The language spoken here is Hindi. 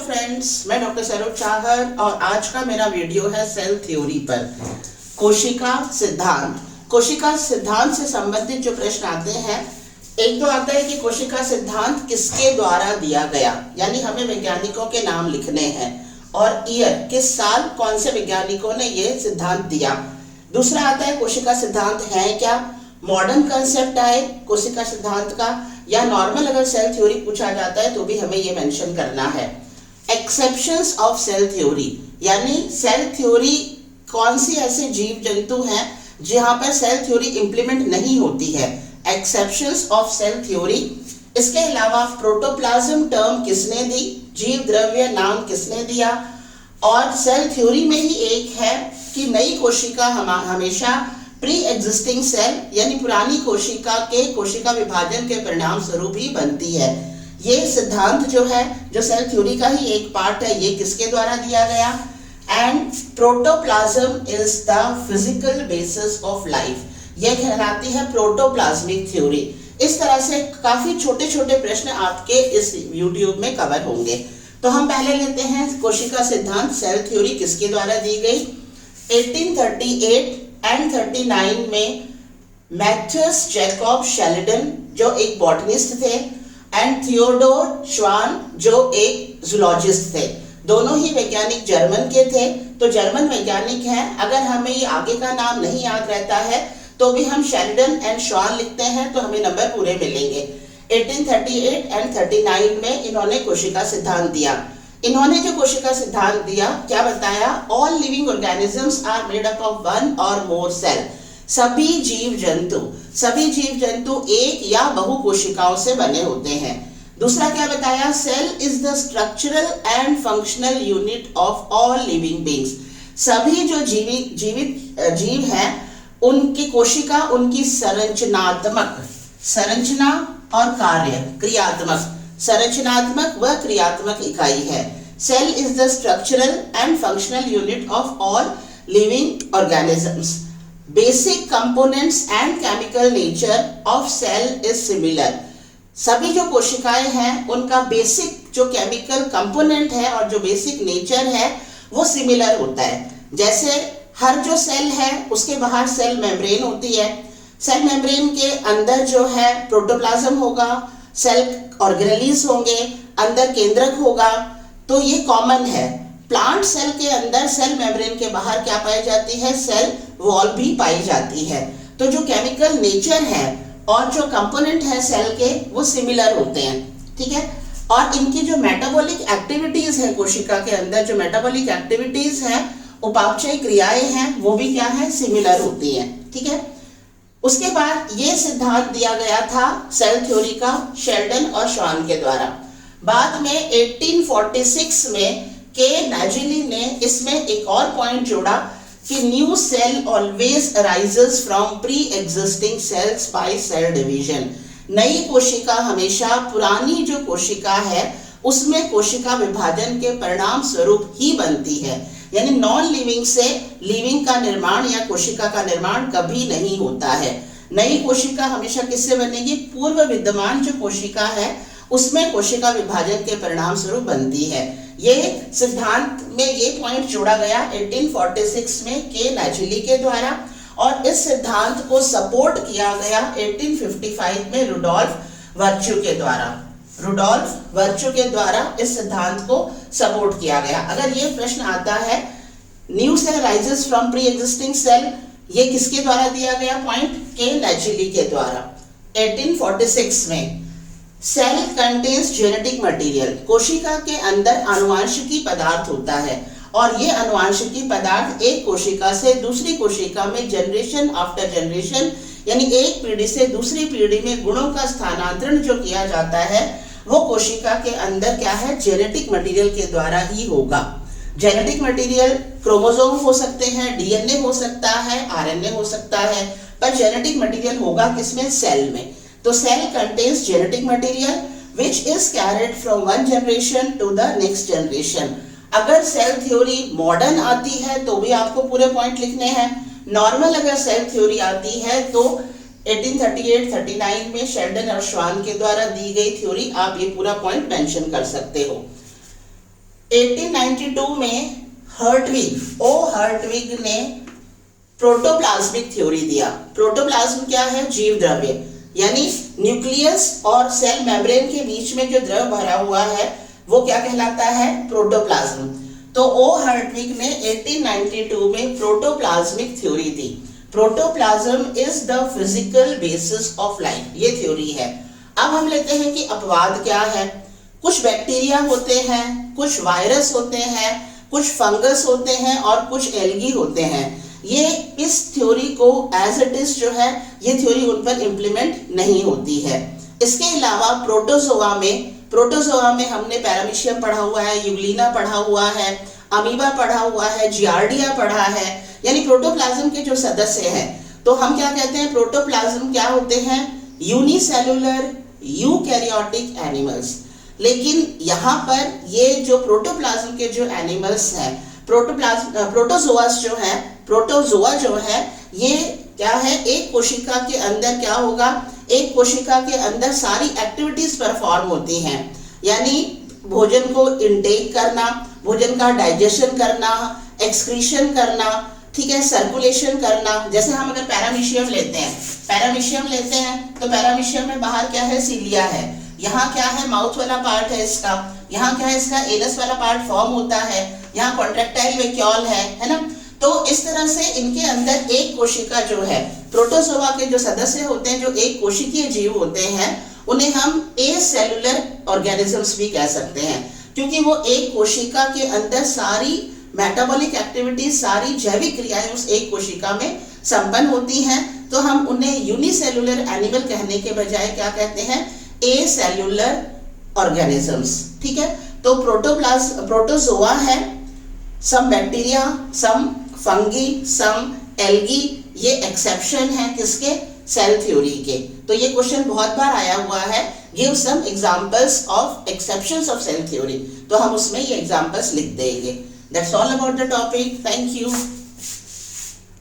फ्रेंड्स, मैं डॉक्टर सरोज चाहर और आज का मेरा वीडियो है सेल थ्योरी पर। कोशिका सिद्धांत। कोशिका सिद्धांत से संबंधित जो प्रश्न आते हैं, एक तो आता है कि कोशिका सिद्धांत किसके द्वारा दिया गया, यानी हमें वैज्ञानिकों के नाम लिखने हैं और ईयर, किस साल कौन से वैज्ञानिकों ने ये सिद्धांत दिया। दूसरा आता है कोशिका सिद्धांत है क्या, मॉडर्न कंसेप्ट आए कोशिका सिद्धांत का, या नॉर्मल अगर सेल थ्योरी पूछा जाता है तो भी हमें ये मेंशन करना है। एक्सेप्शंस ऑफ सेल थ्योरी, यानी सेल थ्योरी कौन सी ऐसे जीव जंतु हैं जहां पर सेल थ्योरी इंप्लीमेंट नहीं होती है, एक्सेप्शंस ऑफ सेल थ्योरी। इसके अलावा प्रोटोप्लाज्म टर्म किसने दी, जीव द्रव्य नाम किसने दिया, और सेल थ्योरी में ही एक है कि नई कोशिका हमेशा प्री एग्जिस्टिंग सेल यानी पुरानी कोशिका के कोशिका विभाजन के परिणाम स्वरूप ही बनती है। ये सिद्धांत जो है, जो सेल थ्योरी का ही एक पार्ट है, ये किसके द्वारा दिया गया। And protoplasm is the physical basis of life, ये कहलाती है प्रोटोप्लाज्मिक थ्योरी। इस तरह से काफी छोटे छोटे प्रश्न आपके इस यूट्यूब में कवर होंगे। तो हम पहले लेते हैं कोशिका सिद्धांत, सेल थ्योरी किसके द्वारा दी गई। 1838 एंड 39 में मैथ्यूस जैकब शेल्डन जो एक बॉटनिस्ट थे एंड थियोडोर श्वान जो एक जूलॉजिस्ट थे, दोनों ही वैज्ञानिक जर्मन के थे। तो जर्मन वैज्ञानिक हैं, अगर हमें ये आगे का नाम नहीं याद रहता है तो भी हम शेल्डन एंड श्वान लिखते हैं तो हमें नंबर पूरे मिलेंगे। 1838 एंड 39 में इन्होंने कोशिका सिद्धांत दिया। इन्होंने जो कोशिका सिद्धांत दिया, क्या बताया, all living organisms are made up of one और मोर सेल, सभी जीव जंतु एक या बहु कोशिकाओं से बने होते हैं। दूसरा क्या बताया, cell is the structural and functional unit of all living beings, सभी जो जीवित जीव हैं उनकी कोशिका उनकी संरचना और कार्य, क्रियात्मक, संरचनात्मक व क्रियात्मक इकाई है। Cell is the structural and functional unit of all living organisms. Basic components and chemical nature of cell is similar, सभी जो कोशिकाएं हैं उनका बेसिक जो केमिकल कंपोनेंट है और जो बेसिक नेचर है वो सिमिलर होता है। जैसे हर जो सेल है उसके बाहर सेल मेम्ब्रेन होती है, सेल मेम्ब्रेन के अंदर जो है प्रोटोप्लाज्म होगा, सेल ऑर्गेनेलीज होंगे, अंदर केंद्रक होगा, तो ये कॉमन है। प्लांट सेल के अंदर सेल मेम्ब्रेन के बाहर क्या पाई जाती है, सेल वॉल भी पाई जाती है। तो जो केमिकल नेचर है और जो कंपोनेंट है सेल के वो सिमिलर होते हैं, ठीक है। और इनकी जो मेटाबॉलिक एक्टिविटीज है, कोशिका के अंदर जो मेटाबॉलिक एक्टिविटीज हैं, उपापचय क्रियाएं हैं, वो भी क्या है, सिमिलर होती हैं, ठीक है। उसके बाद ये सिद्धांत दिया गया था सेल थ्योरी का शेल्डन और श्वान के द्वारा। बाद में 1846 में के नाजिली ने इसमें एक और पॉइंट जोड़ा कि new cell always arises from pre existing cells by cell division, नई कोशिका हमेशा पुरानी जो कोशिका है उसमें कोशिका विभाजन के परिणाम स्वरूप ही बनती है। यानी नॉन लिविंग से लिविंग का निर्माण या कोशिका का निर्माण कभी नहीं होता है। नई कोशिका हमेशा किससे बनेगी, पूर्व विद्यमान जो कोशिका है उसमें कोशिका विभाजन के परिणाम स्वरूप बनती है। ये सिद्धांत में ये पॉइंट जोड़ा गया 1846 में के नाजिली के द्वारा, और इस सिद्धांत को सपोर्ट किया गया 1855 में रुडोल्फ वर्च्यू के द्वारा इस सिद्धांत को सपोर्ट किया गया। अगर ये प्रश्न आता है new cell rises from pre existing cell, ये किसके द्वारा दिया गया पॉइंट, के नाजिली के द्वारा 1846 में। सेल कंटेन्स जेनेटिक मटेरियल, कोशिका के अंदर आनुवंशिकी पदार्थ होता है और ये आनुवंशिकी पदार्थ एक कोशिका से दूसरी कोशिका में जनरेशन आफ्टर जनरेशन, यानी एक पीढ़ी से दूसरी पीढ़ी में गुणों का स्थानांतरण जो किया जाता है वो कोशिका के अंदर क्या है, जेनेटिक मटेरियल के द्वारा ही होगा। जेनेटिक मटेरियल क्रोमोसोम हो सकते हैं, डीएनए हो सकता है, आरएनए हो सकता है, पर जेनेटिक मटेरियल होगा किसमें, सेल में। तो cell contains genetic material which is carried from one generation to the next generation. अगर सेल थ्योरी मॉडर्न आती है तो भी आपको पूरे पॉइंट लिखने हैं। नॉर्मल अगर सेल थ्योरी आती है तो 1838-39 में शेल्डन और श्वान के द्वारा दी गई थ्योरी, आप ये पूरा पॉइंट मेंशन कर सकते हो। 1892 में हर्टविग ने प्रोटोप्लाज्मिक थ्योरी दिया। प्रोटोप्लाज्म क्या है? जीव द्रव्य, यानी न्यूक्लियस और सेल मेम्ब्रेन के बीच में जो द्रव भरा हुआ है वो क्या कहलाता है? प्रोटोप्लाज्म। तो ओ हर्टविग ने 1892 में protoplasmic theory the. Protoplasm is the physical basis of life, ये थ्योरी है। अब हम लेते हैं कि अपवाद क्या है। कुछ बैक्टीरिया होते हैं, कुछ वायरस होते हैं, कुछ फंगस होते हैं और कुछ एल्गी होते हैं। ये इस थ्योरी को एज इट इज जो है ये थ्योरी उन पर इम्प्लीमेंट नहीं होती है। इसके अलावा प्रोटोजोआ में हमने पैरामीशियम पढ़ा हुआ है, यूग्लिना पढ़ा हुआ है, अमीबा पढ़ा हुआ है, जियार्डिया पढ़ा है, यानी प्रोटोप्लाज्म के जो सदस्य हैं। तो हम क्या कहते हैं? प्रोटोप्लाज्म क्या होते हैं? Unicellular eukaryotic animals. लेकिन यहाँ पर ये जो प्रोटोप्लाज्म के जो एनिमल्स हैं, प्रोटोजोआ जो है ये क्या है? एक कोशिका के अंदर क्या होगा? एक कोशिका के अंदर सारी एक्टिविटीज परफॉर्म होती हैं, यानी भोजन को इनटेक करना, भोजन का डाइजेशन करना, एक्सक्रीशन करना, ठीक है, सर्कुलेशन करना। जैसे हम अगर पैरामीशियम लेते हैं तो पैरामीशियम में बाहर क्या है? सीलिया है। यहाँ क्या है? माउथ वाला पार्ट है इसका। यहाँ क्या है? इसका एनस वाला पार्ट फॉर्म होता है। यहाँ कॉन्ट्रैक्टाइल वैक्यूल है ना। तो इस तरह से इनके अंदर एक कोशिका जो है, प्रोटोजोआ के जो सदस्य होते हैं, जो एक कोशिकीय जीव होते हैं, उन्हें हम एसेलुलर ऑर्गेनिजम्स भी कह सकते हैं, क्योंकि वो एक कोशिका के अंदर सारी मेटाबॉलिक एक्टिविटीज, सारी जैविक क्रियाएं उस एक कोशिका में संपन्न होती हैं। तो हम उन्हें यूनिसेलुलर एनिमल कहने के बजाय क्या कहते हैं? एसेलुलर ऑर्गेनिजम्स। ठीक है, तो प्रोटोजोआ है, सम बैक्टीरिया, सम फंगी, सम एल्गी, ये एक्सेप्शन है किसके? सेल थ्योरी के। तो ये क्वेश्चन बहुत बार आया हुआ है, give some examples of exceptions of cell theory. तो हम उसमें ये एग्जांपल्स लिख देंगे। That's all about the topic. Thank you.